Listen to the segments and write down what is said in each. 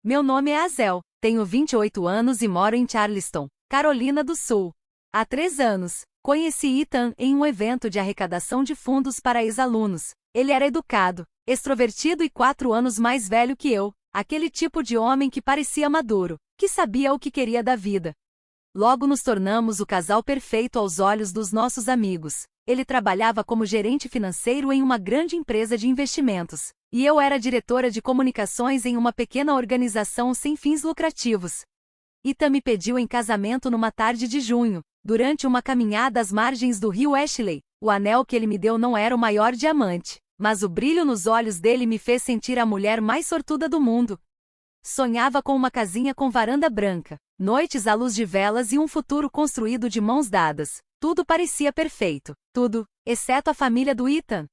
Meu nome é Azel, tenho 28 anos e moro em Charleston, Carolina do Sul. Há 3 anos, conheci Ethan em um evento de arrecadação de fundos para ex-alunos. Ele era educado, extrovertido e 4 anos mais velho que eu, aquele tipo de homem que parecia maduro, que sabia o que queria da vida. Logo nos tornamos o casal perfeito aos olhos dos nossos amigos. Ele trabalhava como gerente financeiro em uma grande empresa de investimentos, e eu era diretora de comunicações em uma pequena organização sem fins lucrativos. Ethan me pediu em casamento numa tarde de junho, durante uma caminhada às margens do rio Ashley. O anel que ele me deu não era o maior diamante, mas o brilho nos olhos dele me fez sentir a mulher mais sortuda do mundo. Sonhava com uma casinha com varanda branca, noites à luz de velas e um futuro construído de mãos dadas. Tudo parecia perfeito. Tudo, exceto a família do Ethan.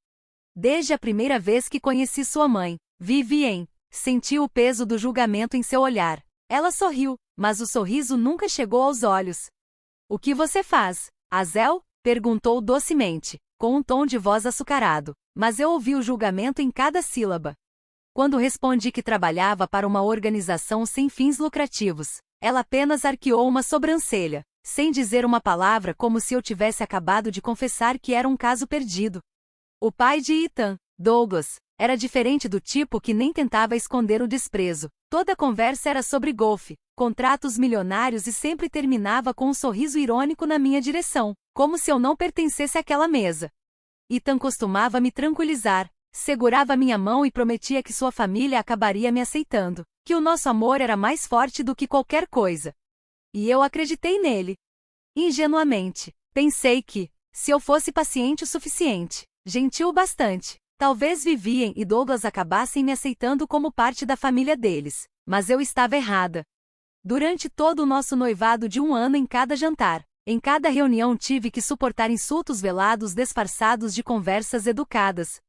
Desde a primeira vez que conheci sua mãe, Vivienne, senti o peso do julgamento em seu olhar. Ela sorriu, mas o sorriso nunca chegou aos olhos. "O que você faz, Azel?" perguntou docemente, com um tom de voz açucarado, mas eu ouvi o julgamento em cada sílaba. Quando respondi que trabalhava para uma organização sem fins lucrativos, ela apenas arqueou uma sobrancelha, sem dizer uma palavra, como se eu tivesse acabado de confessar que era um caso perdido. O pai de Ethan, Douglas, era diferente do tipo que nem tentava esconder o desprezo. Toda a conversa era sobre golfe, contratos milionários e sempre terminava com um sorriso irônico na minha direção, como se eu não pertencesse àquela mesa. Ethan costumava me tranquilizar, segurava minha mão e prometia que sua família acabaria me aceitando, que o nosso amor era mais forte do que qualquer coisa. E eu acreditei nele. Ingenuamente, pensei que, se eu fosse paciente o suficiente, gentil o bastante, talvez Vivienne e Douglas acabassem me aceitando como parte da família deles. Mas eu estava errada. Durante todo o nosso noivado de 1 ano, em cada jantar, em cada reunião, tive que suportar insultos velados disfarçados de conversas educadas.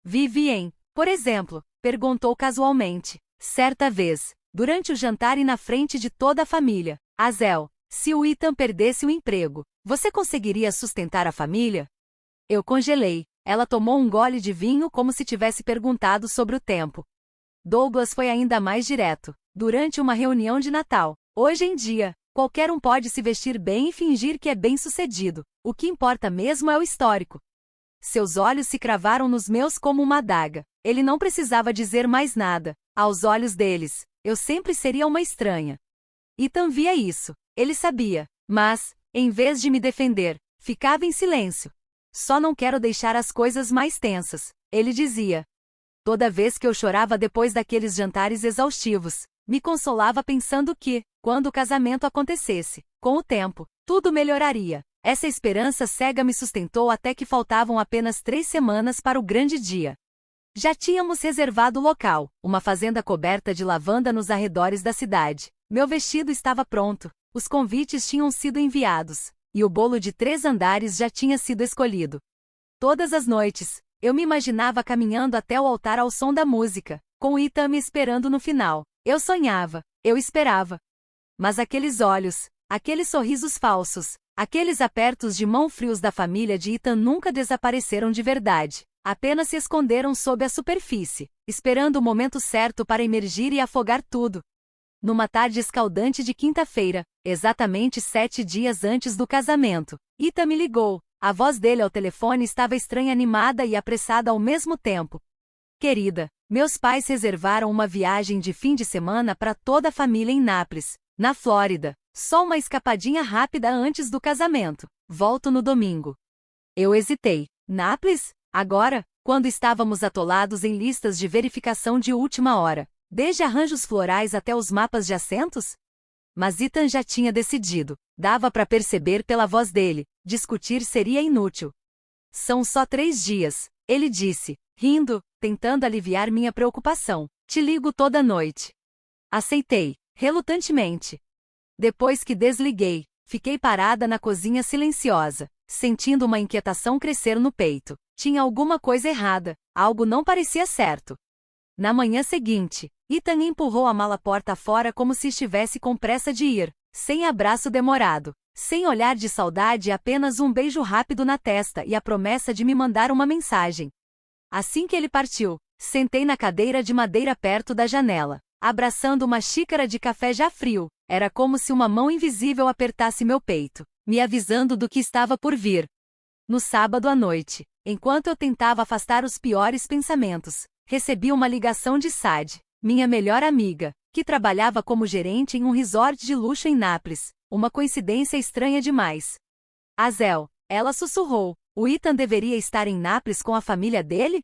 Vivienne, por exemplo, perguntou casualmente, certa vez, durante o jantar e na frente de toda a família: "Azel, se o Ethan perdesse o emprego, você conseguiria sustentar a família?" Eu congelei. Ela tomou um gole de vinho como se tivesse perguntado sobre o tempo. Douglas foi ainda mais direto. Durante uma reunião de Natal: "Hoje em dia, qualquer um pode se vestir bem e fingir que é bem-sucedido. O que importa mesmo é o histórico." Seus olhos se cravaram nos meus como uma adaga. Ele não precisava dizer mais nada. Aos olhos deles, eu sempre seria uma estranha. Ethan via isso. Ele sabia. Mas, em vez de me defender, ficava em silêncio. "Só não quero deixar as coisas mais tensas", ele dizia. Toda vez que eu chorava depois daqueles jantares exaustivos, me consolava pensando que, quando o casamento acontecesse, com o tempo, tudo melhoraria. Essa esperança cega me sustentou até que faltavam apenas 3 semanas para o grande dia. Já tínhamos reservado o local, uma fazenda coberta de lavanda nos arredores da cidade. Meu vestido estava pronto, os convites tinham sido enviados, e o bolo de 3 andares já tinha sido escolhido. Todas as noites, eu me imaginava caminhando até o altar ao som da música, com Ethan me esperando no final. Eu sonhava, eu esperava. Mas aqueles olhos, aqueles sorrisos falsos, aqueles apertos de mão frios da família de Ethan nunca desapareceram de verdade. Apenas se esconderam sob a superfície, esperando o momento certo para emergir e afogar tudo. Numa tarde escaldante de quinta-feira, exatamente 7 dias antes do casamento, Ethan me ligou. A voz dele ao telefone estava estranha, animada e apressada ao mesmo tempo. "Querida, meus pais reservaram uma viagem de fim de semana para toda a família em Nápoles, na Flórida. Só uma escapadinha rápida antes do casamento. Volto no domingo." Eu hesitei. Nápoles? Agora, quando estávamos atolados em listas de verificação de última hora, desde arranjos florais até os mapas de assentos? Mas Ethan já tinha decidido. Dava para perceber pela voz dele. Discutir seria inútil. "São só 3 dias, ele disse, rindo, tentando aliviar minha preocupação. "Te ligo toda noite." Aceitei, relutantemente. Depois que desliguei, fiquei parada na cozinha silenciosa, sentindo uma inquietação crescer no peito. Tinha alguma coisa errada, algo não parecia certo. Na manhã seguinte, Ethan empurrou a mala porta fora como se estivesse com pressa de ir, sem abraço demorado, sem olhar de saudade, apenas um beijo rápido na testa e a promessa de me mandar uma mensagem. Assim que ele partiu, sentei na cadeira de madeira perto da janela. abraçando uma xícara de café já frio. Era como se uma mão invisível apertasse meu peito, me avisando do que estava por vir. No sábado à noite, enquanto eu tentava afastar os piores pensamentos, recebi uma ligação de Sad, minha melhor amiga, que trabalhava como gerente em um resort de luxo em Nápoles. Uma coincidência estranha demais. Azel, ela sussurrou, o Ethan deveria estar em Nápoles com a família dele?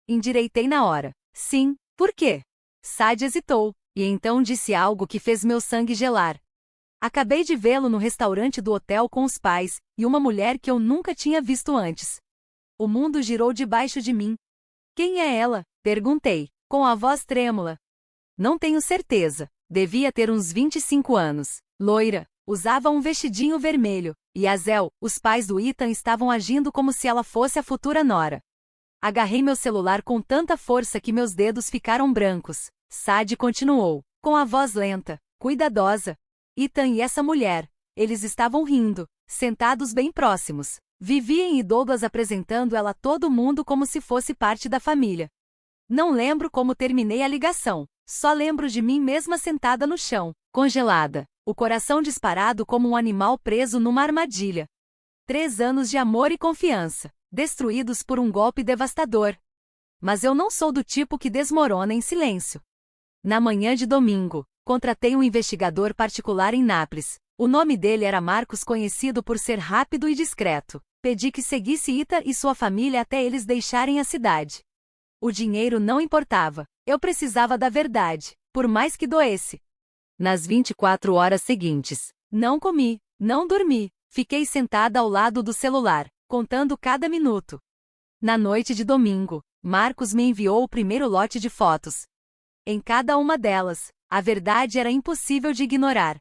Endireitei na hora. Sim, por quê? Sad hesitou, e então disse algo que fez meu sangue gelar. Acabei de vê-lo no restaurante do hotel com os pais, e uma mulher que eu nunca tinha visto antes. O mundo girou debaixo de mim. Quem é ela? Perguntei, com a voz trêmula. Não tenho certeza. Devia ter uns 25 anos. Loira, usava um vestidinho vermelho, e Azel, os pais do Ethan estavam agindo como se ela fosse a futura nora. Agarrei meu celular com tanta força que meus dedos ficaram brancos. Sad continuou, com a voz lenta, cuidadosa. Ethan e essa mulher, eles estavam rindo, sentados bem próximos. Vivian e Douglas apresentando ela a todo mundo como se fosse parte da família. Não lembro como terminei a ligação, só lembro de mim mesma sentada no chão, congelada, o coração disparado como um animal preso numa armadilha. 3 anos de amor e confiança, destruídos por um golpe devastador. Mas eu não sou do tipo que desmorona em silêncio. Na manhã de domingo, contratei um investigador particular em Nápoles. O nome dele era Marcos, conhecido por ser rápido e discreto. Pedi que seguisse Ita e sua família até eles deixarem a cidade. O dinheiro não importava, eu precisava da verdade, por mais que doesse. Nas 24 horas seguintes, não comi, não dormi, fiquei sentada ao lado do celular, contando cada minuto. Na noite de domingo, Marcos me enviou o primeiro lote de fotos. Em cada uma delas, a verdade era impossível de ignorar.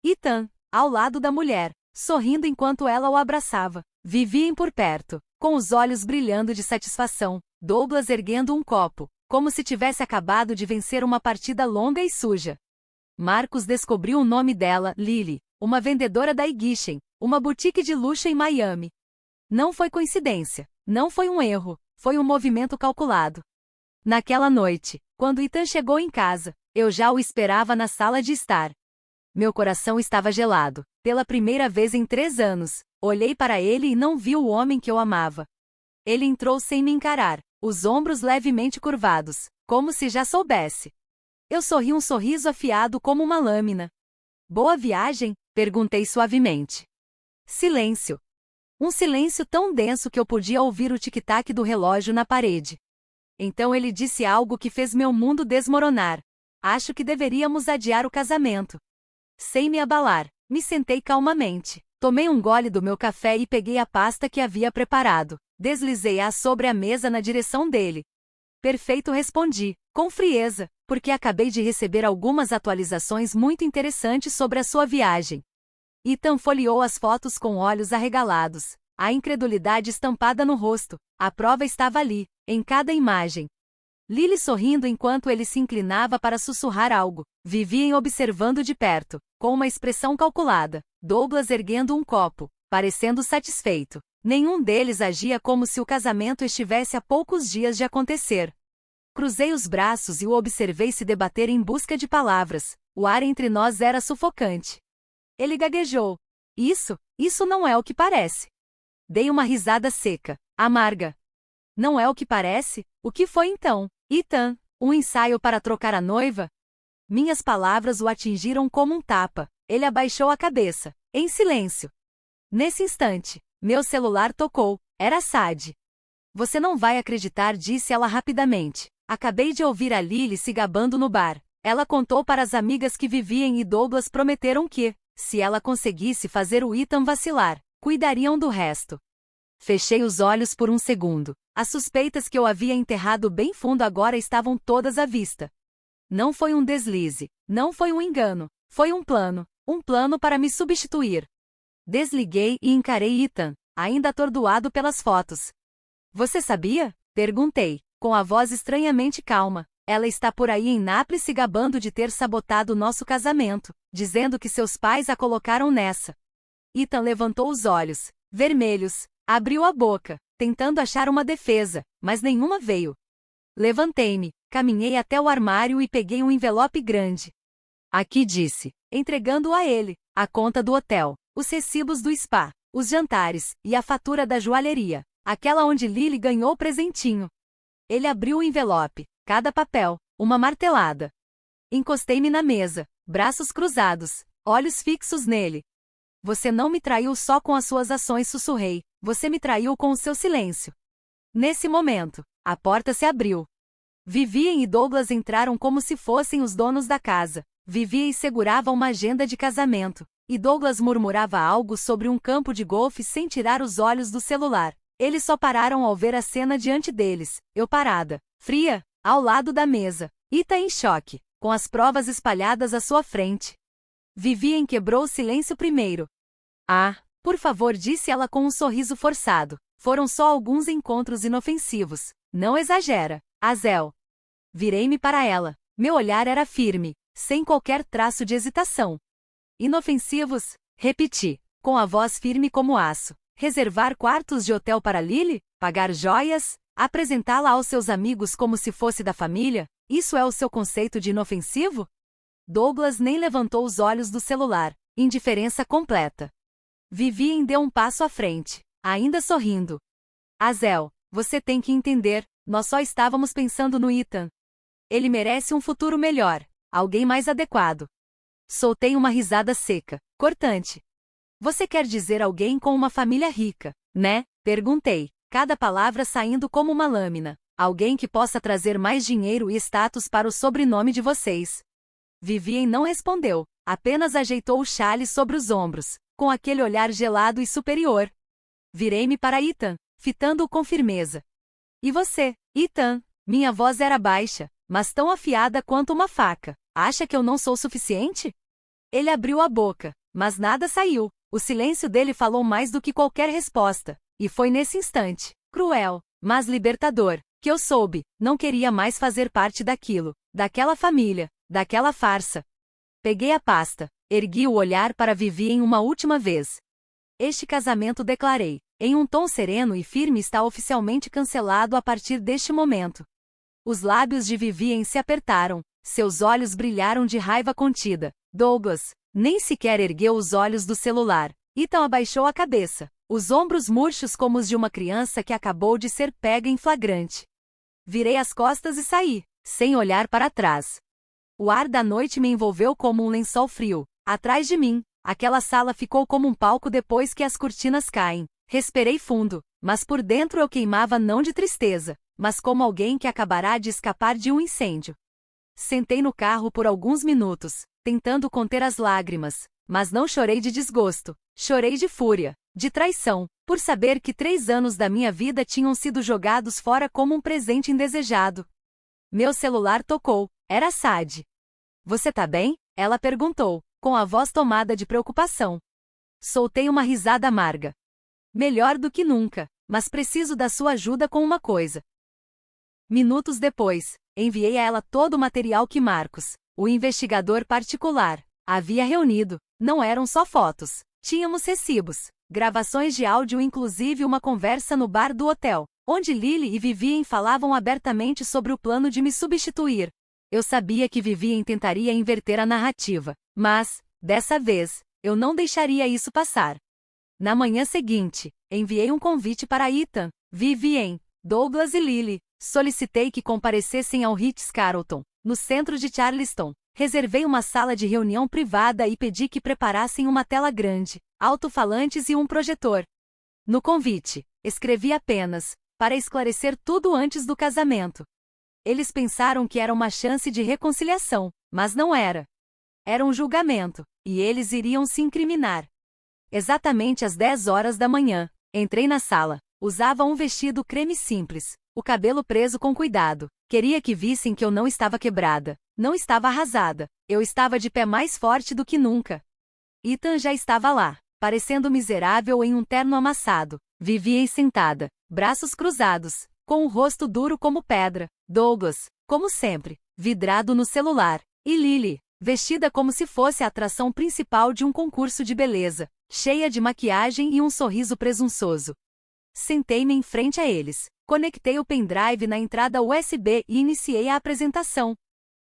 Ethan, ao lado da mulher, sorrindo enquanto ela o abraçava. Viviam por perto, com os olhos brilhando de satisfação. Douglas erguendo um copo, como se tivesse acabado de vencer uma partida longa e suja. Marcos descobriu o nome dela, Lily, uma vendedora da Ignition, uma boutique de luxo em Miami. Não foi coincidência, não foi um erro, foi um movimento calculado. Naquela noite, quando Ethan chegou em casa, eu já o esperava na sala de estar. Meu coração estava gelado. Pela primeira vez em 3 anos, olhei para ele e não vi o homem que eu amava. Ele entrou sem me encarar, os ombros levemente curvados, como se já soubesse. Eu sorri um sorriso afiado como uma lâmina. Boa viagem? Perguntei suavemente. Silêncio. Um silêncio tão denso que eu podia ouvir o tic-tac do relógio na parede. Então ele disse algo que fez meu mundo desmoronar. Acho que deveríamos adiar o casamento. Sem me abalar, me sentei calmamente. Tomei um gole do meu café e peguei a pasta que havia preparado. Deslizei-a sobre a mesa na direção dele. Perfeito, respondi, com frieza, porque acabei de receber algumas atualizações muito interessantes sobre a sua viagem. Ethan folheou as fotos com olhos arregalados, a incredulidade estampada no rosto. A prova estava ali, em cada imagem. Lily sorrindo enquanto ele se inclinava para sussurrar algo. Viviam observando de perto, com uma expressão calculada. Douglas erguendo um copo, parecendo satisfeito. Nenhum deles agia como se o casamento estivesse a poucos dias de acontecer. Cruzei os braços e o observei se debater em busca de palavras. O ar entre nós era sufocante. Ele gaguejou. Isso não é o que parece. Dei uma risada seca, amarga. Não é o que parece? O que foi então? Ethan, um ensaio para trocar a noiva? Minhas palavras o atingiram como um tapa. Ele abaixou a cabeça, em silêncio. Nesse instante, meu celular tocou. Era Sad. Você não vai acreditar, disse ela rapidamente. Acabei de ouvir a Lily se gabando no bar. Ela contou para as amigas que Vivian e Douglas prometeram que, se ela conseguisse fazer o Ethan vacilar, cuidariam do resto. Fechei os olhos por um segundo. As suspeitas que eu havia enterrado bem fundo agora estavam todas à vista. Não foi um deslize, não foi um engano, foi um plano para me substituir. Desliguei e encarei Ethan, ainda atordoado pelas fotos. Você sabia? Perguntei, com a voz estranhamente calma. Ela está por aí em Nápoles se gabando de ter sabotado nosso casamento, dizendo que seus pais a colocaram nessa. Ethan levantou os olhos, vermelhos, abriu a boca, tentando achar uma defesa, mas nenhuma veio. Levantei-me, Caminhei até o armário e peguei um envelope grande. Aqui, disse, entregando-o a ele, a conta do hotel, os recibos do spa, os jantares e a fatura da joalheria, aquela onde Lily ganhou o presentinho. Ele abriu o envelope, cada papel, uma martelada. Encostei-me na mesa, braços cruzados, olhos fixos nele. Você não me traiu só com as suas ações, sussurrei, você me traiu com o seu silêncio. Nesse momento, a porta se abriu. Vivien e Douglas entraram como se fossem os donos da casa. Vivien segurava uma agenda de casamento, e Douglas murmurava algo sobre um campo de golfe sem tirar os olhos do celular. Eles só pararam ao ver a cena diante deles, eu parada, fria, ao lado da mesa, Ita em choque, com as provas espalhadas à sua frente. Vivien quebrou o silêncio primeiro. Ah, por favor, disse ela com um sorriso forçado. Foram só alguns encontros inofensivos. Não exagera, Azel. Virei-me para ela. Meu olhar era firme, sem qualquer traço de hesitação. Inofensivos? Repeti, com a voz firme como aço. Reservar quartos de hotel para Lily? Pagar joias? Apresentá-la aos seus amigos como se fosse da família? Isso é o seu conceito de inofensivo? Douglas nem levantou os olhos do celular. Indiferença completa. Vivien deu um passo à frente, ainda sorrindo. Azel, você tem que entender, nós só estávamos pensando no Ethan. Ele merece um futuro melhor, alguém mais adequado. Soltei uma risada seca, cortante. Você quer dizer alguém com uma família rica, né? Perguntei, cada palavra saindo como uma lâmina. Alguém que possa trazer mais dinheiro e status para o sobrenome de vocês. Vivien não respondeu, apenas ajeitou o chale sobre os ombros, com aquele olhar gelado e superior. Virei-me para Ethan, fitando-o com firmeza. E você, Ethan? Minha voz era baixa, mas tão afiada quanto uma faca. Acha que eu não sou suficiente? Ele abriu a boca, mas nada saiu. O silêncio dele falou mais do que qualquer resposta. E foi nesse instante, cruel, mas libertador, que eu soube, não queria mais fazer parte daquilo, daquela família, daquela farsa. Peguei a pasta, ergui o olhar para Vivien uma última vez. Este casamento, declarei, em um tom sereno e firme, está oficialmente cancelado a partir deste momento. Os lábios de Vivien se apertaram, seus olhos brilharam de raiva contida. Douglas nem sequer ergueu os olhos do celular. Ethan abaixou a cabeça, os ombros murchos como os de uma criança que acabou de ser pega em flagrante. Virei as costas e saí, sem olhar para trás. O ar da noite me envolveu como um lençol frio. Atrás de mim, aquela sala ficou como um palco depois que as cortinas caem. Respirei fundo, mas por dentro eu queimava não de tristeza, mas como alguém que acabará de escapar de um incêndio. Sentei no carro por alguns minutos, tentando conter as lágrimas, mas não chorei de desgosto, chorei de fúria, de traição, por saber que 3 anos da minha vida tinham sido jogados fora como um presente indesejado. Meu celular tocou, era Sad. Você tá bem? Ela perguntou, com a voz tomada de preocupação. Soltei uma risada amarga. Melhor do que nunca, mas preciso da sua ajuda com uma coisa. Minutos depois, enviei a ela todo o material que Marcos, o investigador particular, havia reunido. Não eram só fotos. Tínhamos recibos, gravações de áudio, inclusive uma conversa no bar do hotel, onde Lily e Vivien falavam abertamente sobre o plano de me substituir. Eu sabia que Vivien tentaria inverter a narrativa, mas, dessa vez, eu não deixaria isso passar. Na manhã seguinte, enviei um convite para Ethan, Vivien, Douglas e Lily. Solicitei que comparecessem ao Ritz-Carlton, no centro de Charleston. Reservei uma sala de reunião privada e pedi que preparassem uma tela grande, alto-falantes e um projetor. No convite, escrevi apenas, para esclarecer tudo antes do casamento. Eles pensaram que era uma chance de reconciliação, mas não era. Era um julgamento, e eles iriam se incriminar. Exatamente às 10 horas da manhã, entrei na sala. Usava um vestido creme simples, o cabelo preso com cuidado. Queria que vissem que eu não estava quebrada, não estava arrasada. Eu estava de pé mais forte do que nunca. Ethan já estava lá, parecendo miserável em um terno amassado. Vivien sentada, braços cruzados, com o rosto duro como pedra. Douglas, como sempre, vidrado no celular. E Lily, vestida como se fosse a atração principal de um concurso de beleza, cheia de maquiagem e um sorriso presunçoso. Sentei-me em frente a eles, Conectei o pendrive na entrada USB e iniciei a apresentação.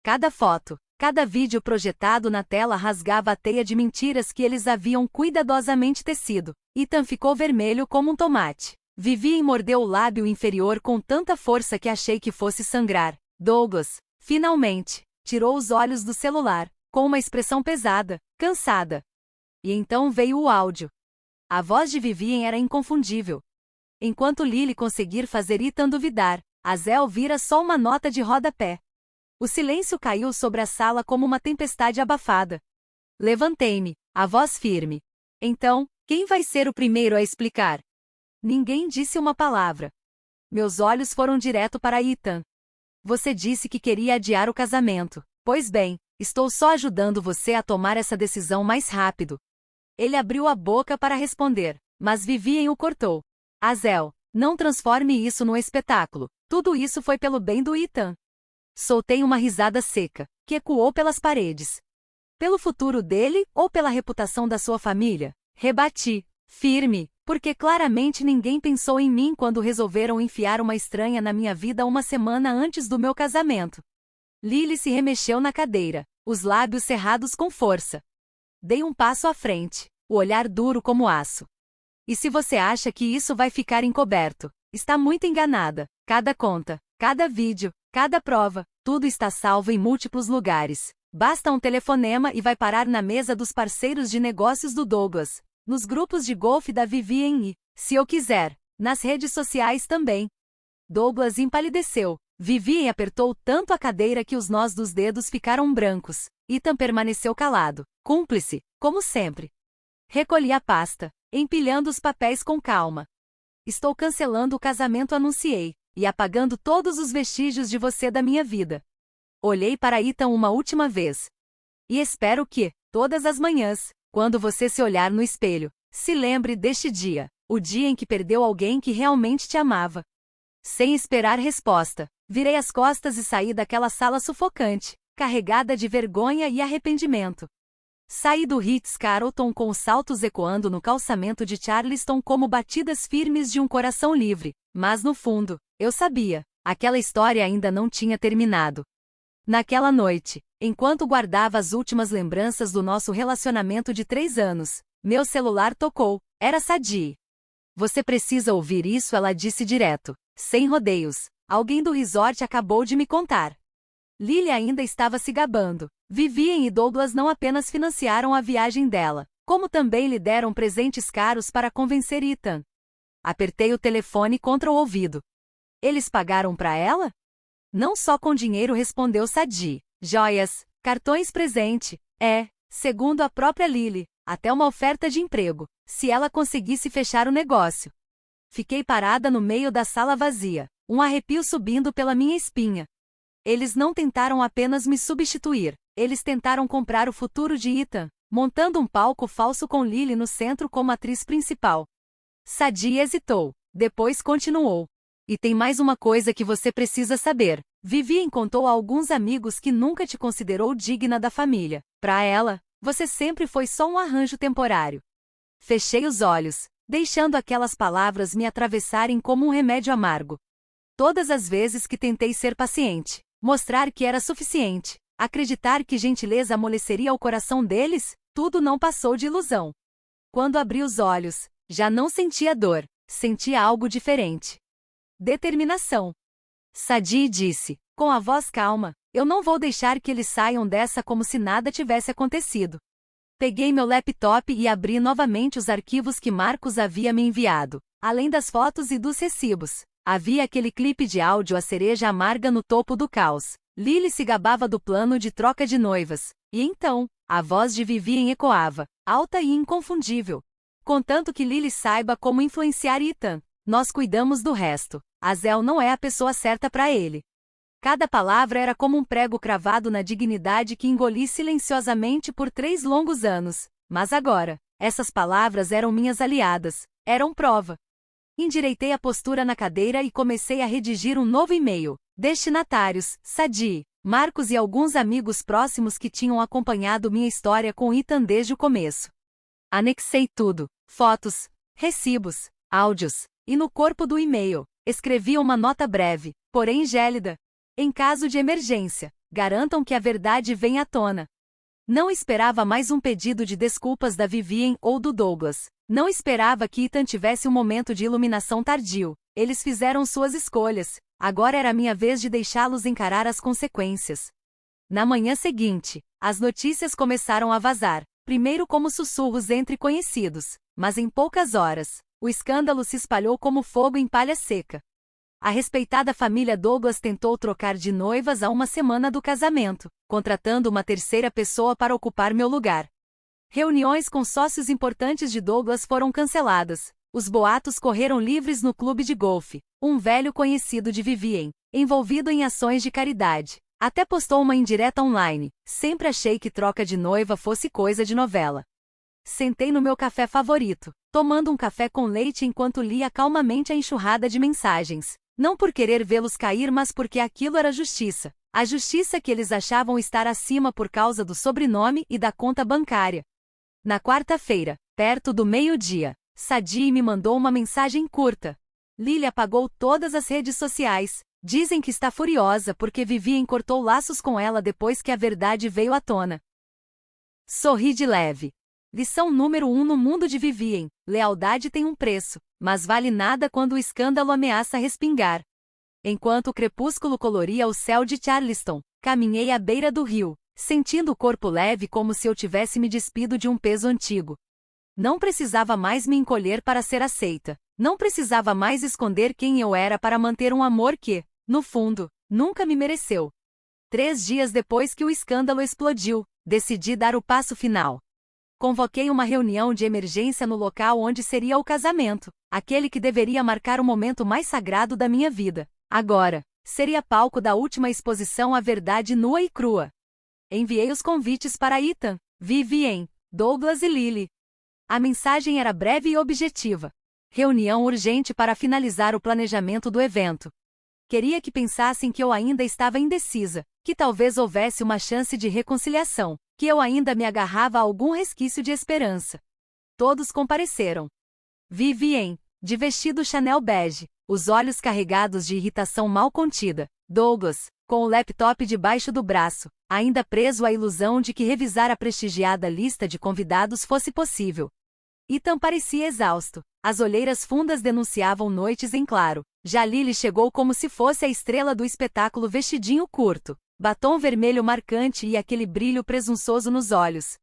Cada foto, cada vídeo projetado na tela rasgava a teia de mentiras que eles haviam cuidadosamente tecido. Ethan ficou vermelho como um tomate. Vivian mordeu o lábio inferior com tanta força que achei que fosse sangrar. Douglas, finalmente, tirou os olhos do celular, com uma expressão pesada, cansada. E então veio o áudio. A voz de Vivian era inconfundível. Enquanto Lily conseguir fazer Ethan duvidar, Azel vira só uma nota de rodapé. O silêncio caiu sobre a sala como uma tempestade abafada. Levantei-me, a voz firme. Então, quem vai ser o primeiro a explicar? Ninguém disse uma palavra. Meus olhos foram direto para Ethan. Você disse que queria adiar o casamento. Pois bem, estou só ajudando você a tomar essa decisão mais rápido. Ele abriu a boca para responder, mas Vivian o cortou. Azel, não transforme isso num espetáculo. Tudo isso foi pelo bem do Ethan. Soltei uma risada seca, que ecoou pelas paredes. Pelo futuro dele ou pela reputação da sua família? Rebati, firme, porque claramente ninguém pensou em mim quando resolveram enfiar uma estranha na minha vida uma semana antes do meu casamento. Lily se remexeu na cadeira, os lábios cerrados com força. Dei um passo à frente, o olhar duro como aço. E se você acha que isso vai ficar encoberto, está muito enganada. Cada conta, cada vídeo, cada prova, tudo está salvo em múltiplos lugares. Basta um telefonema e vai parar na mesa dos parceiros de negócios do Douglas, nos grupos de golfe da Vivian e, se eu quiser, nas redes sociais também. Douglas empalideceu. Vivian apertou tanto a cadeira que os nós dos dedos ficaram brancos. Ethan permaneceu calado, cúmplice, como sempre. Recolhi a pasta, empilhando os papéis com calma. Estou cancelando o casamento, anunciei, e apagando todos os vestígios de você da minha vida. Olhei para Ethan uma última vez. E espero que, todas as manhãs, quando você se olhar no espelho, se lembre deste dia, o dia em que perdeu alguém que realmente te amava. Sem esperar resposta, virei as costas e saí daquela sala sufocante, carregada de vergonha e arrependimento. Saí do Ritz-Carlton com os saltos ecoando no calçamento de Charleston como batidas firmes de um coração livre, mas no fundo, eu sabia, aquela história ainda não tinha terminado. Naquela noite, enquanto guardava as últimas lembranças do nosso relacionamento de 3 anos, meu celular tocou, era Sadie. Você precisa ouvir isso, ela disse direto, sem rodeios, alguém do resort acabou de me contar. Lily ainda estava se gabando. Vivian e Douglas não apenas financiaram a viagem dela, como também lhe deram presentes caros para convencer Ethan. Apertei o telefone contra o ouvido. Eles pagaram para ela? Não só com dinheiro, respondeu Sadie. Joias, cartões presente. Segundo a própria Lily, até uma oferta de emprego, se ela conseguisse fechar o negócio. Fiquei parada no meio da sala vazia, um arrepio subindo pela minha espinha. Eles não tentaram apenas me substituir, eles tentaram comprar o futuro de Ethan, montando um palco falso com Lily no centro como atriz principal. Sadie hesitou, depois continuou. E tem mais uma coisa que você precisa saber. Vivian contou a alguns amigos que nunca te considerou digna da família. Para ela, você sempre foi só um arranjo temporário. Fechei os olhos, deixando aquelas palavras me atravessarem como um remédio amargo. Todas as vezes que tentei ser paciente, mostrar que era suficiente, acreditar que gentileza amoleceria o coração deles, tudo não passou de ilusão. Quando abri os olhos, já não sentia dor, sentia algo diferente. Determinação. Sadie disse, com a voz calma, eu não vou deixar que eles saiam dessa como se nada tivesse acontecido. Peguei meu laptop e abri novamente os arquivos que Marcos havia me enviado. Além das fotos e dos recibos, havia aquele clipe de áudio, a cereja amarga no topo do caos. Lily se gabava do plano de troca de noivas. E então, a voz de Vivian ecoava, alta e inconfundível. Contanto que Lily saiba como influenciar Ethan, nós cuidamos do resto. Azel não é a pessoa certa para ele. Cada palavra era como um prego cravado na dignidade que engoli silenciosamente por 3 longos anos. Mas agora, essas palavras eram minhas aliadas, eram prova. Endireitei a postura na cadeira e comecei a redigir um novo e-mail. Destinatários, Sadie, Marcos e alguns amigos próximos que tinham acompanhado minha história com Ethan desde o começo. Anexei tudo, fotos, recibos, áudios, e no corpo do e-mail, Escrevi uma nota breve, porém gélida. Em caso de emergência, garantam que a verdade venha à tona. Não esperava mais um pedido de desculpas da Vivien ou do Douglas. Não esperava que Ethan tivesse um momento de iluminação tardio. Eles fizeram suas escolhas. Agora era minha vez de deixá-los encarar as consequências. Na manhã seguinte, as notícias começaram a vazar, primeiro como sussurros entre conhecidos, mas em poucas horas, o escândalo se espalhou como fogo em palha seca. A respeitada família Douglas tentou trocar de noivas a uma semana do casamento, contratando uma terceira pessoa para ocupar meu lugar. Reuniões com sócios importantes de Douglas foram canceladas. Os boatos correram livres no clube de golfe. Um velho conhecido de Vivien, envolvido em ações de caridade, até postou uma indireta online. Sempre achei que troca de noiva fosse coisa de novela. Sentei no meu café favorito, tomando um café com leite enquanto lia calmamente a enxurrada de mensagens. Não por querer vê-los cair, mas porque aquilo era justiça. A justiça que eles achavam estar acima por causa do sobrenome e da conta bancária. Na quarta-feira, perto do meio-dia, Sadie me mandou uma mensagem curta. Lily apagou todas as redes sociais. Dizem que está furiosa porque Vivien cortou laços com ela depois que a verdade veio à tona. Sorri de leve. Lição número 1 no mundo de Vivien: lealdade tem um preço, mas vale nada quando o escândalo ameaça respingar. Enquanto o crepúsculo coloria o céu de Charleston, caminhei à beira do rio, sentindo o corpo leve como se eu tivesse me despido de um peso antigo. Não precisava mais me encolher para ser aceita. Não precisava mais esconder quem eu era para manter um amor que, no fundo, nunca me mereceu. 3 dias depois que o escândalo explodiu, decidi dar o passo final. Convoquei uma reunião de emergência no local onde seria o casamento, aquele que deveria marcar o momento mais sagrado da minha vida. Agora, seria palco da última exposição à verdade nua e crua. Enviei os convites para Ethan, Vivien, Douglas e Lily. A mensagem era breve e objetiva. Reunião urgente para finalizar o planejamento do evento. Queria que pensassem que eu ainda estava indecisa, que talvez houvesse uma chance de reconciliação, que eu ainda me agarrava a algum resquício de esperança. Todos compareceram. Vivien, de vestido Chanel bege, os olhos carregados de irritação mal contida. Douglas, com o laptop debaixo do braço, ainda preso à ilusão de que revisar a prestigiada lista de convidados fosse possível. Ethan parecia exausto. As olheiras fundas denunciavam noites em claro. Já Lily chegou como se fosse a estrela do espetáculo, vestidinho curto, batom vermelho marcante e aquele brilho presunçoso nos olhos.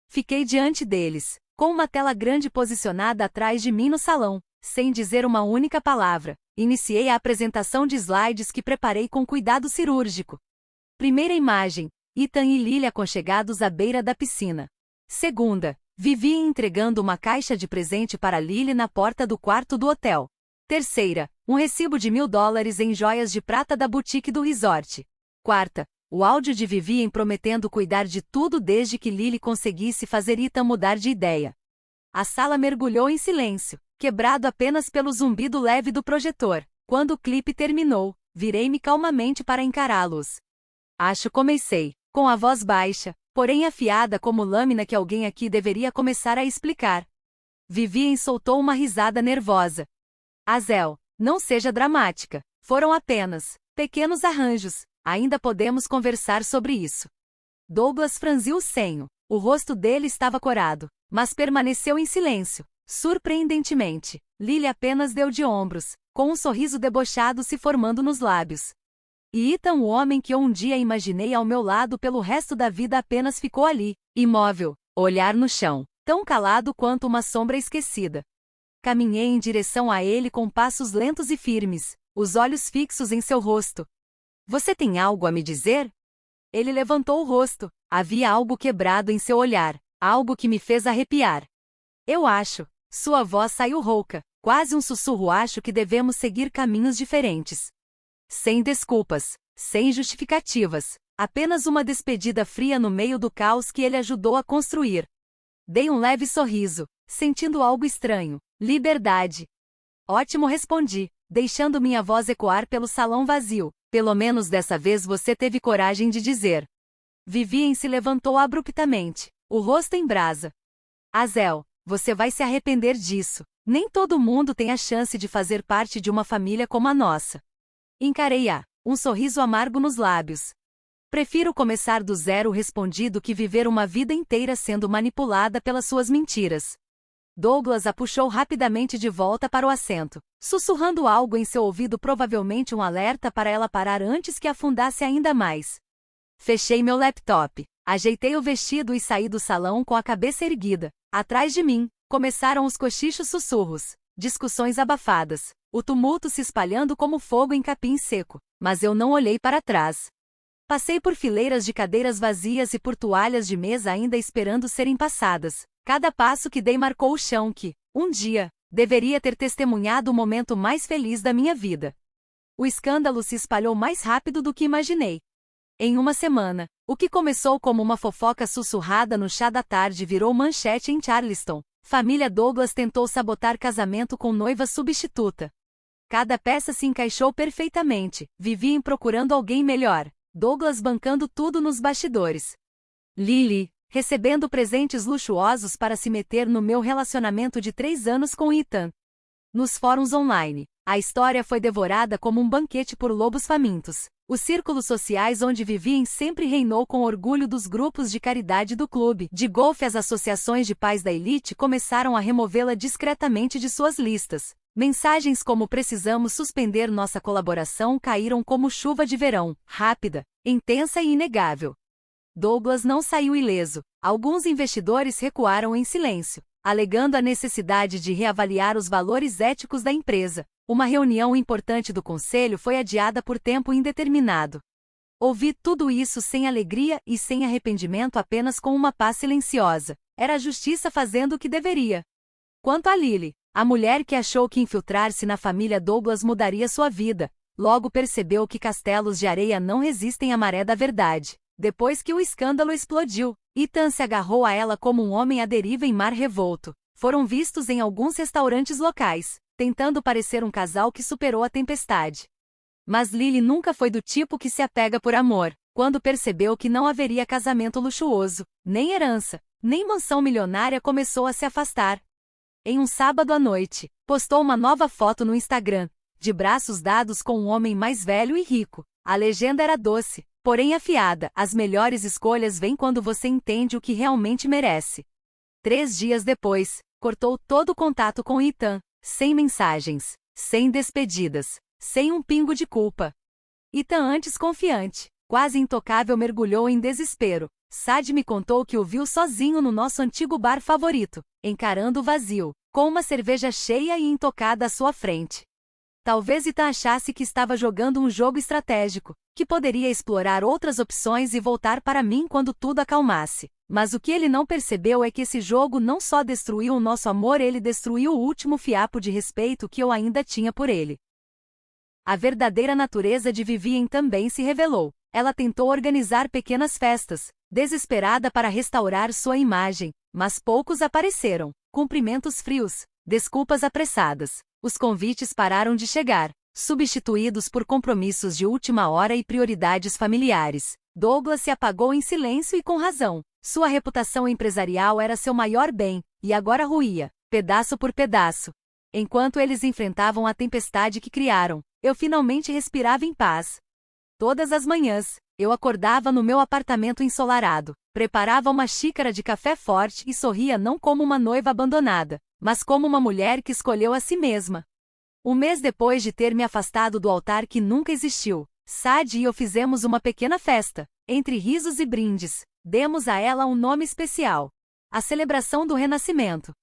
Fiquei diante deles, com uma tela grande posicionada atrás de mim no salão, sem dizer uma única palavra. Iniciei a apresentação de slides que preparei com cuidado cirúrgico. Primeira imagem: Ethan e Lily aconchegados à beira da piscina. Segunda: Vivien entregando uma caixa de presente para Lily na porta do quarto do hotel. Terceira: um recibo de $1000 em joias de prata da boutique do resort. Quarta: o áudio de Vivien prometendo cuidar de tudo desde que Lily conseguisse fazer Ethan mudar de ideia. A sala mergulhou em silêncio, quebrado apenas pelo zumbido leve do projetor. Quando o clipe terminou, virei-me calmamente para encará-los. Acho comecei, com a voz baixa, porém afiada como lâmina que alguém aqui deveria começar a explicar. Vivien soltou uma risada nervosa. Azel, não seja dramática. Foram apenas pequenos arranjos. Ainda podemos conversar sobre isso. Douglas franziu o senho. O rosto dele estava corado, mas permaneceu em silêncio. Surpreendentemente, Lily apenas deu de ombros, com um sorriso debochado se formando nos lábios. E Ethan, o homem que eu um dia imaginei ao meu lado pelo resto da vida, apenas ficou ali, imóvel, olhar no chão, tão calado quanto uma sombra esquecida. Caminhei em direção a ele com passos lentos e firmes, os olhos fixos em seu rosto. Você tem algo a me dizer? Ele levantou o rosto. Havia algo quebrado em seu olhar, algo que me fez arrepiar. Eu acho. Sua voz saiu rouca, quase um sussurro. Acho que devemos seguir caminhos diferentes. Sem desculpas, sem justificativas, apenas uma despedida fria no meio do caos que ele ajudou a construir. Dei um leve sorriso, sentindo algo estranho. Liberdade. Ótimo, respondi, deixando minha voz ecoar pelo salão vazio. Pelo menos dessa vez você teve coragem de dizer. Vivien se levantou abruptamente, o rosto em brasa. Azel, você vai se arrepender disso. Nem todo mundo tem a chance de fazer parte de uma família como a nossa. Encarei-a, um sorriso amargo nos lábios. Prefiro começar do zero, respondi, do que viver uma vida inteira sendo manipulada pelas suas mentiras. Douglas a puxou rapidamente de volta para o assento, sussurrando algo em seu ouvido, provavelmente um alerta para ela parar antes que afundasse ainda mais. Fechei meu laptop, ajeitei o vestido e saí do salão com a cabeça erguida. Atrás de mim, começaram os cochichos, sussurros, discussões abafadas, o tumulto se espalhando como fogo em capim seco, mas eu não olhei para trás. Passei por fileiras de cadeiras vazias e por toalhas de mesa ainda esperando serem passadas. Cada passo que dei marcou o chão que, um dia, deveria ter testemunhado o momento mais feliz da minha vida. O escândalo se espalhou mais rápido do que imaginei. Em uma semana, o que começou como uma fofoca sussurrada no chá da tarde virou manchete em Charleston. Família Douglas tentou sabotar casamento com noiva substituta. Cada peça se encaixou perfeitamente. Viviam procurando alguém melhor. Douglas bancando tudo nos bastidores. Lily, recebendo presentes luxuosos para se meter no meu relacionamento de 3 anos com Ethan. Nos fóruns online, a história foi devorada como um banquete por lobos famintos. Os círculos sociais onde viviam sempre reinou com orgulho dos grupos de caridade do clube de golfe. As associações de pais da elite começaram a removê-la discretamente de suas listas. Mensagens como "precisamos suspender nossa colaboração" caíram como chuva de verão, rápida, intensa e inegável. Douglas não saiu ileso. Alguns investidores recuaram em silêncio, alegando a necessidade de reavaliar os valores éticos da empresa. Uma reunião importante do conselho foi adiada por tempo indeterminado. Ouvi tudo isso sem alegria e sem arrependimento, apenas com uma paz silenciosa. Era a justiça fazendo o que deveria. Quanto a Lily, a mulher que achou que infiltrar-se na família Douglas mudaria sua vida, logo percebeu que castelos de areia não resistem à maré da verdade. Depois que o escândalo explodiu, Ethan se agarrou a ela como um homem à deriva em mar revolto. Foram vistos em alguns restaurantes locais, tentando parecer um casal que superou a tempestade. Mas Lily nunca foi do tipo que se apega por amor. Quando percebeu que não haveria casamento luxuoso, nem herança, nem mansão milionária, começou a se afastar. Em um sábado à noite, postou uma nova foto no Instagram, de braços dados com um homem mais velho e rico. A legenda era doce, porém afiada: as melhores escolhas vêm quando você entende o que realmente merece. 3 dias depois, cortou todo o contato com Ethan, sem mensagens, sem despedidas, sem um pingo de culpa. Ethan, antes confiante, quase intocável, mergulhou em desespero. Sad me contou que o viu sozinho no nosso antigo bar favorito, encarando o vazio, com uma cerveja cheia e intocada à sua frente. Talvez Ethan achasse que estava jogando um jogo estratégico, que poderia explorar outras opções e voltar para mim quando tudo acalmasse. Mas o que ele não percebeu é que esse jogo não só destruiu o nosso amor, ele destruiu o último fiapo de respeito que eu ainda tinha por ele. A verdadeira natureza de Vivian também se revelou. Ela tentou organizar pequenas festas, desesperada para restaurar sua imagem, mas poucos apareceram. Cumprimentos frios, desculpas apressadas. Os convites pararam de chegar, substituídos por compromissos de última hora e prioridades familiares. Douglas se apagou em silêncio e com razão. Sua reputação empresarial era seu maior bem, e agora ruía, pedaço por pedaço. Enquanto eles enfrentavam a tempestade que criaram, eu finalmente respirava em paz. Todas as manhãs, eu acordava no meu apartamento ensolarado, preparava uma xícara de café forte e sorria, não como uma noiva abandonada, mas como uma mulher que escolheu a si mesma. Um mês depois de ter me afastado do altar que nunca existiu, Sad e eu fizemos uma pequena festa. Entre risos e brindes, demos a ela um nome especial: a celebração do renascimento.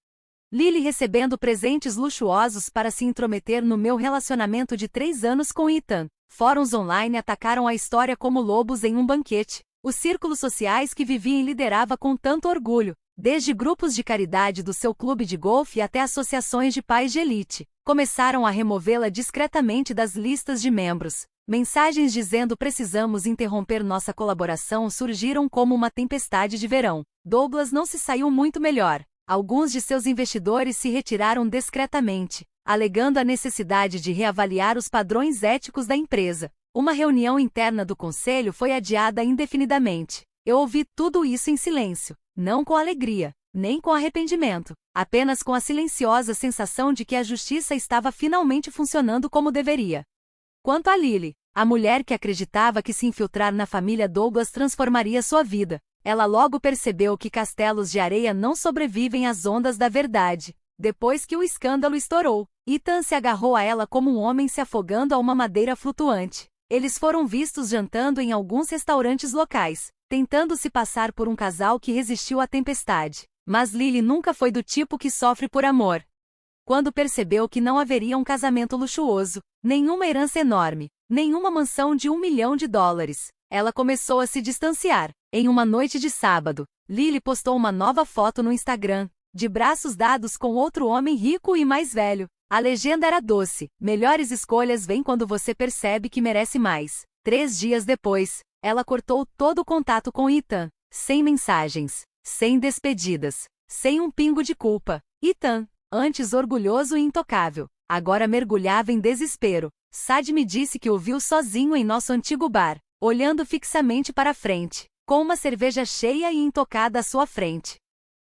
Lily recebendo presentes luxuosos para se intrometer no meu relacionamento de 3 anos com Ethan. Fóruns online atacaram a história como lobos em um banquete. Os círculos sociais que Vivian liderava com tanto orgulho, desde grupos de caridade do seu clube de golfe até associações de pais de elite, começaram a removê-la discretamente das listas de membros. Mensagens dizendo "precisamos interromper nossa colaboração" surgiram como uma tempestade de verão. Douglas não se saiu muito melhor. Alguns de seus investidores se retiraram discretamente, alegando a necessidade de reavaliar os padrões éticos da empresa. Uma reunião interna do conselho foi adiada indefinidamente. Eu ouvi tudo isso em silêncio, não com alegria, nem com arrependimento, apenas com a silenciosa sensação de que a justiça estava finalmente funcionando como deveria. Quanto a Lily, a mulher que acreditava que se infiltrar na família Douglas transformaria sua vida, ela logo percebeu que castelos de areia não sobrevivem às ondas da verdade. Depois que o escândalo estourou, Ethan se agarrou a ela como um homem se afogando a uma madeira flutuante. Eles foram vistos jantando em alguns restaurantes locais, tentando se passar por um casal que resistiu à tempestade. Mas Lily nunca foi do tipo que sofre por amor. Quando percebeu que não haveria um casamento luxuoso, nenhuma herança enorme, nenhuma mansão de $1 milhão, ela começou a se distanciar. Em uma noite de sábado, Lily postou uma nova foto no Instagram, de braços dados com outro homem rico e mais velho. A legenda era doce: melhores escolhas vêm quando você percebe que merece mais. 3 dias depois, ela cortou todo o contato com Ethan, sem mensagens, sem despedidas, sem um pingo de culpa. Ethan, antes orgulhoso e intocável, agora mergulhava em desespero. Sad me disse que o viu sozinho em nosso antigo bar, olhando fixamente para frente, com uma cerveja cheia e intocada à sua frente.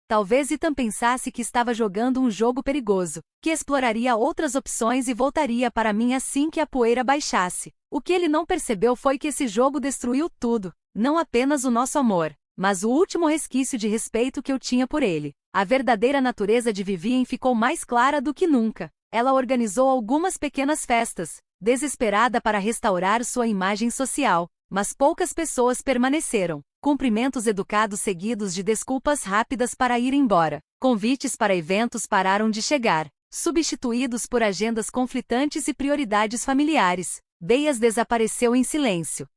Talvez Ethan pensasse que estava jogando um jogo perigoso, que exploraria outras opções e voltaria para mim assim que a poeira baixasse. O que ele não percebeu foi que esse jogo destruiu tudo, não apenas o nosso amor, mas o último resquício de respeito que eu tinha por ele. A verdadeira natureza de Vivian ficou mais clara do que nunca. Ela organizou algumas pequenas festas, desesperada para restaurar sua imagem social, mas poucas pessoas permaneceram. Cumprimentos educados seguidos de desculpas rápidas para ir embora. Convites para eventos pararam de chegar, substituídos por agendas conflitantes e prioridades familiares. Beyaz desapareceu em silêncio.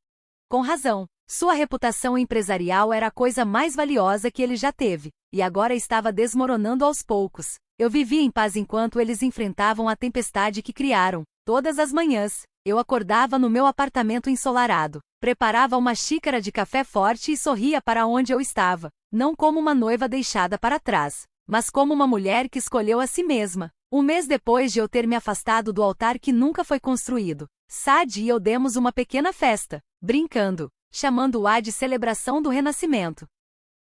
Com razão, sua reputação empresarial era a coisa mais valiosa que ele já teve, e agora estava desmoronando aos poucos. Eu vivia em paz enquanto eles enfrentavam a tempestade que criaram. Todas as manhãs, eu acordava no meu apartamento ensolarado, preparava uma xícara de café forte e sorria para onde eu estava, não como uma noiva deixada para trás, mas como uma mulher que escolheu a si mesma. Um mês depois de eu ter me afastado do altar que nunca foi construído, Sad e eu demos uma pequena festa, brincando, chamando-a de celebração do renascimento.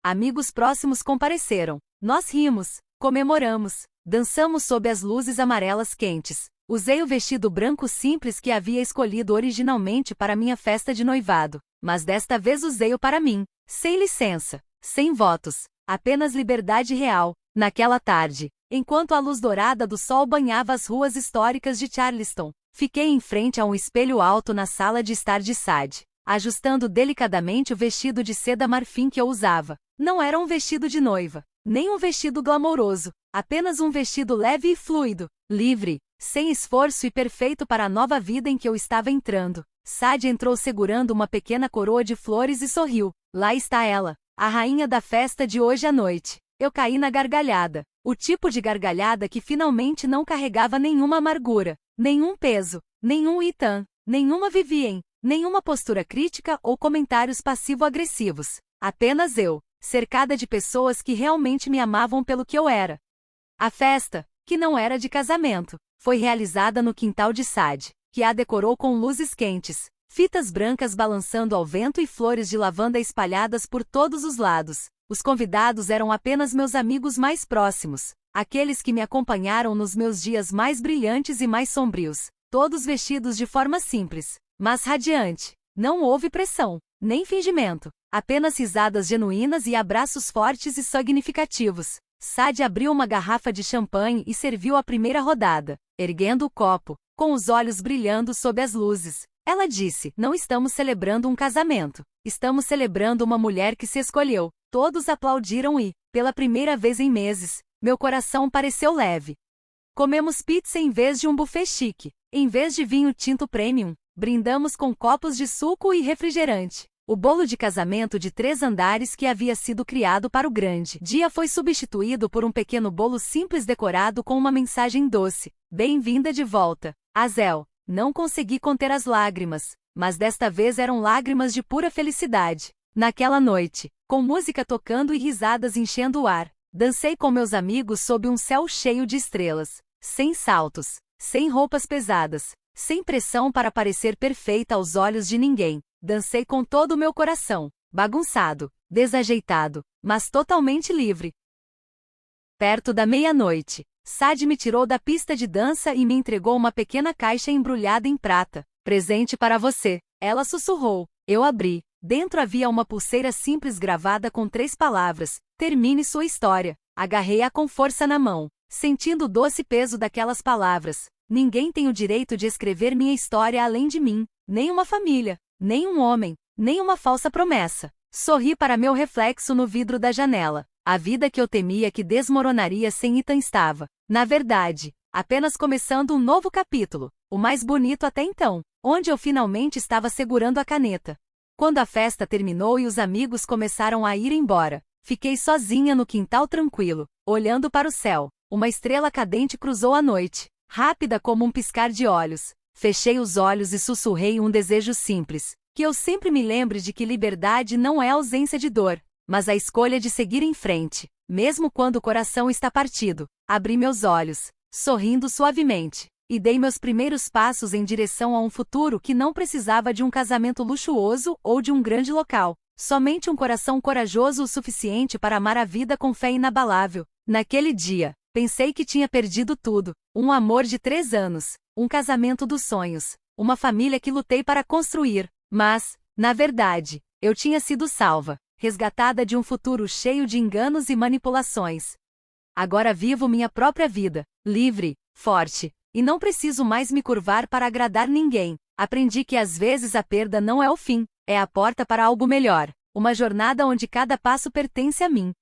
Amigos próximos compareceram. Nós rimos, comemoramos, dançamos sob as luzes amarelas quentes. Usei o vestido branco simples que havia escolhido originalmente para minha festa de noivado, mas desta vez usei-o para mim, sem licença, sem votos, apenas liberdade real. Naquela tarde, enquanto a luz dourada do sol banhava as ruas históricas de Charleston, fiquei em frente a um espelho alto na sala de estar de Sad, ajustando delicadamente o vestido de seda marfim que eu usava. Não era um vestido de noiva, nem um vestido glamouroso, apenas um vestido leve e fluido, livre, sem esforço e perfeito para a nova vida em que eu estava entrando. Sad entrou segurando uma pequena coroa de flores e sorriu. Lá está ela, a rainha da festa de hoje à noite. Eu caí na gargalhada. O tipo de gargalhada que finalmente não carregava nenhuma amargura, nenhum peso, nenhum Ethan, nenhuma Vivian, nenhuma postura crítica ou comentários passivo-agressivos. Apenas eu, cercada de pessoas que realmente me amavam pelo que eu era. A festa, que não era de casamento, foi realizada no quintal de Sad, que a decorou com luzes quentes, fitas brancas balançando ao vento e flores de lavanda espalhadas por todos os lados. Os convidados eram apenas meus amigos mais próximos, aqueles que me acompanharam nos meus dias mais brilhantes e mais sombrios, todos vestidos de forma simples, mas radiante. Não houve pressão, nem fingimento, apenas risadas genuínas e abraços fortes e significativos. Sad abriu uma garrafa de champanhe e serviu a primeira rodada, erguendo o copo, com os olhos brilhando sob as luzes. Ela disse: não estamos celebrando um casamento, estamos celebrando uma mulher que se escolheu. Todos aplaudiram e, pela primeira vez em meses, meu coração pareceu leve. Comemos pizza em vez de um buffet chique. Em vez de vinho tinto premium, brindamos com copos de suco e refrigerante. O bolo de casamento de 3 andares que havia sido criado para o grande dia foi substituído por um pequeno bolo simples decorado com uma mensagem doce. Bem-vinda de volta, Azel. Não consegui conter as lágrimas, mas desta vez eram lágrimas de pura felicidade. Naquela noite, com música tocando e risadas enchendo o ar, dancei com meus amigos sob um céu cheio de estrelas, sem saltos, sem roupas pesadas, sem pressão para parecer perfeita aos olhos de ninguém. Dancei com todo o meu coração, bagunçado, desajeitado, mas totalmente livre. Perto da meia-noite, Sad me tirou da pista de dança e me entregou uma pequena caixa embrulhada em prata. Presente para você, ela sussurrou. Eu abri. Dentro havia uma pulseira simples gravada com 3 palavras: termine sua história. Agarrei-a com força na mão, sentindo o doce peso daquelas palavras. Ninguém tem o direito de escrever minha história além de mim, nem uma família, nem um homem, nem uma falsa promessa. Sorri para meu reflexo no vidro da janela. A vida que eu temia que desmoronaria sem Ethan estava, na verdade, apenas começando um novo capítulo, o mais bonito até então, onde eu finalmente estava segurando a caneta. Quando a festa terminou e os amigos começaram a ir embora, fiquei sozinha no quintal tranquilo, olhando para o céu. Uma estrela cadente cruzou a noite, rápida como um piscar de olhos. Fechei os olhos e sussurrei um desejo simples: que eu sempre me lembre de que liberdade não é ausência de dor, mas a escolha de seguir em frente, mesmo quando o coração está partido. Abri meus olhos, sorrindo suavemente, e dei meus primeiros passos em direção a um futuro que não precisava de um casamento luxuoso ou de um grande local, somente um coração corajoso o suficiente para amar a vida com fé inabalável. Naquele dia, pensei que tinha perdido tudo: um amor de 3 anos, um casamento dos sonhos, uma família que lutei para construir, mas, na verdade, eu tinha sido salva, resgatada de um futuro cheio de enganos e manipulações. Agora vivo minha própria vida, livre, forte, e não preciso mais me curvar para agradar ninguém. Aprendi que às vezes a perda não é o fim, é a porta para algo melhor, uma jornada onde cada passo pertence a mim.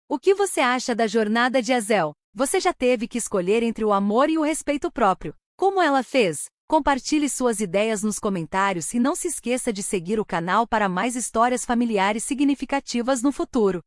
O que você acha da jornada de Azel? Você já teve que escolher entre o amor e o respeito próprio. Como ela fez? Compartilhe suas ideias nos comentários e não se esqueça de seguir o canal para mais histórias familiares significativas no futuro.